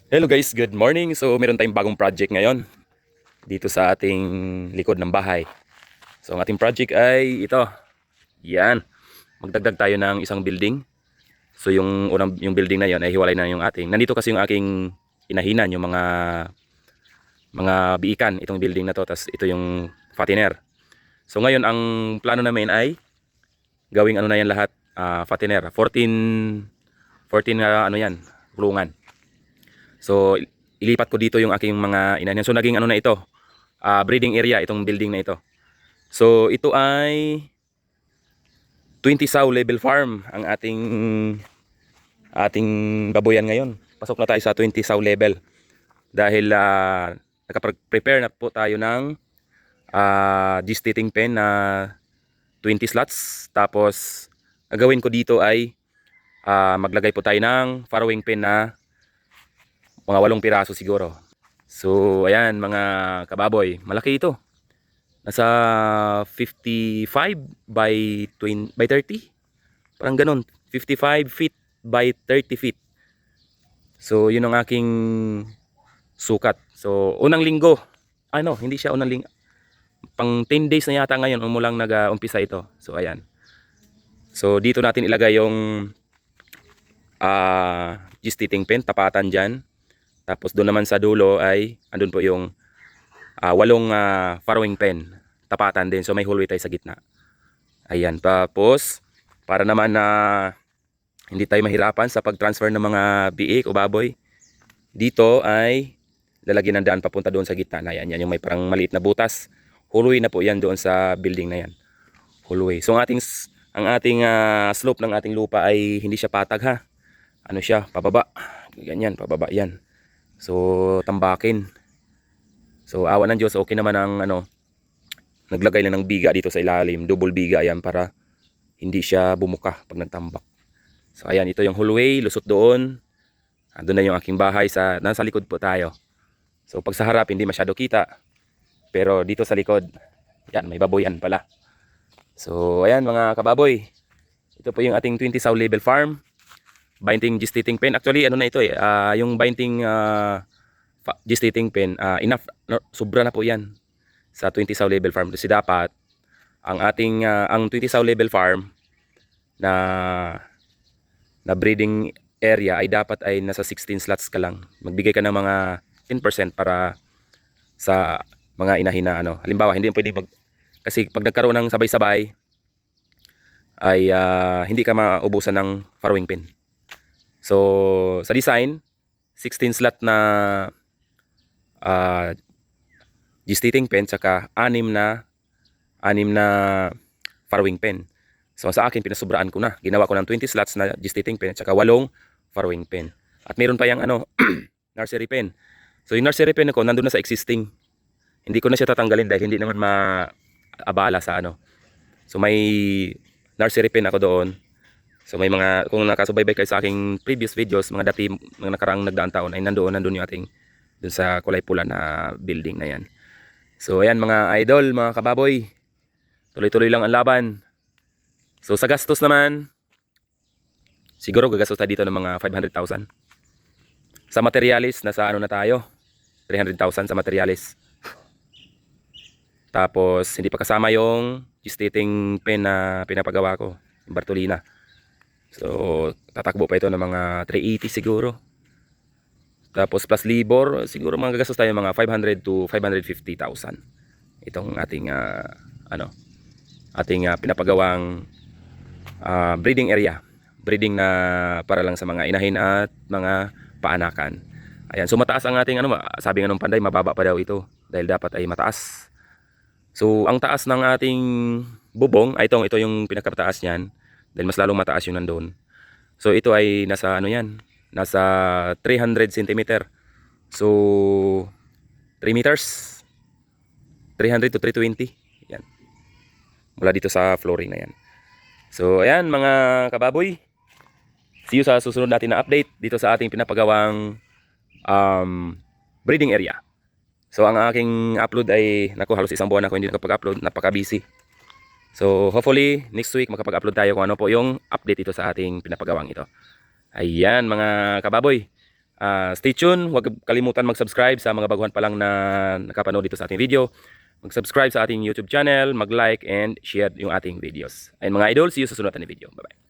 Hello guys, good morning. So meron tayong bagong project ngayon dito sa ating likod ng bahay. So ang ating project ay ito. Yan. Magdagdag tayo ng isang building. So yung building na yon ay hiwalay na yung ating. Nandito kasi yung aking inahinan, yung mga biikan itong building na to. Tas ito yung fattener. So ngayon ang plano namin ay gawing ano na yan lahat, fattener. 14 ano yan, kulungan. So ilipat ko dito yung aking mga inahinan. So naging ano na ito, breeding area itong building na ito. So ito ay 20 sow level farm ang ating baboyan ngayon. Pasok na tayo sa 20 sow level dahil nakapag-prepare na po tayo ng gestating pen na 20 slots. Tapos gagawin ko dito ay maglagay po tayo ng farrowing pen na mga 8 piraso siguro. So ayan mga kababoy, malaki ito. Nasa 55 by 20 by 30. Parang ganun. 55 feet by 30 feet. So yun ang aking sukat. So unang linggo. Hindi siya unang linggo. Pang 10 days na yata ngayon umulang nag-umpisa ito. So ayan. So dito natin ilagay yung gestating pen, tapatan diyan. Tapos doon naman sa dulo ay andun po yung 8 farrowing pen, tapatan din. So may hallway tayo sa gitna. Ayan, tapos para naman na hindi tayo mahirapan sa pag-transfer ng mga biik o baboy, dito ay lalagyan ng daan papunta doon sa gitna na yan. Yan yung may parang maliit na butas. Hallway na po yan doon sa building na yan. Hallway. So ang ating slope ng ating lupa ay hindi siya patag ha. Ano siya, pababa. Ganyan, pababa yan. So tambakin. So awa ng Diyos, okay naman ang naglagay lang ng biga dito sa ilalim, double biga yan para hindi siya bumuka pag nagtambak. So ayan, ito yung hallway, lusot doon. Doon na yung aking bahay, nasa likod po tayo. So pag sa harap hindi masyado kita, pero dito sa likod, yan, may baboyan pala. So ayan mga kababoy, ito po yung ating 20 sow level farm. Binding gestating pen, actually ano na ito yung binding gestating pen, enough, sobra na po yan sa 20 sow level farm. Kasi dapat ang 20 sow level farm na breeding area ay dapat ay nasa 16 slots ka lang. Magbigay ka ng mga 10% para sa mga inahin na halimbawa hindi pwede kasi pag nagkaroon ng sabay-sabay ay hindi ka maubusan ng farrowing pen. So sa design 16 slot na gestating pen saka 6 na farrowing pen. So sa akin pinasubraan ko na. Ginawa ko ng 20 slots na gestating pen at saka 8 farrowing pen. At meron pa yang nursery pen. So yung nursery pen ko nandun na sa existing. Hindi ko na siya tatanggalin dahil hindi naman maabala sa So may nursery pen ako doon. So may mga, kung nakasubaybay kayo sa aking previous videos, mga nakaraang nagdaang taon ay nandun yung ating dun sa kulay pula na building na yan. So ayan mga idol, mga kababoy, tuloy-tuloy lang ang laban. So sa gastos naman, siguro gagastos tayo dito ng mga 500,000. Sa materialis, nasa na tayo, 300,000 sa materialis. Tapos hindi pa kasama yung gestating pen na pinapagawa ko, yung Bartolina. So tatakbo pa ito ng mga 380 siguro. Tapos plus labor, siguro mga gagastos tayo mga 500 to 550,000. Itong ating pinapagawang breeding area. Breeding na para lang sa mga inahin at mga paanakan. Ayan, so mataas ang ating sabi nga nung Panday, mababa pa daw ito dahil dapat ay mataas. So ang taas ng ating bubong, ito yung pinakataas niyan dahil mas lalong mataas yung nandoon. So ito ay nasa nasa 300 cm. So 3 meters. 300 to 320. Yan. Mula dito sa flooring na yan. So ayan mga kababoy. See you sa susunod natin na update dito sa ating pinapagawang breeding area. So ang aking upload ay halos isang buwan ako hindi nakapag-upload, napaka-busy. So hopefully next week makapag-upload tayo kung ano po yung update dito sa ating pinapagawang ito. Ayan mga kababoy. Stay tuned, huwag kalimutan mag-subscribe sa mga baguhan pa lang na nakapanood dito sa ating video. Mag-subscribe sa ating YouTube channel, mag-like and share yung ating videos. Ayun mga idol, see you sa sunod na video. Bye-bye.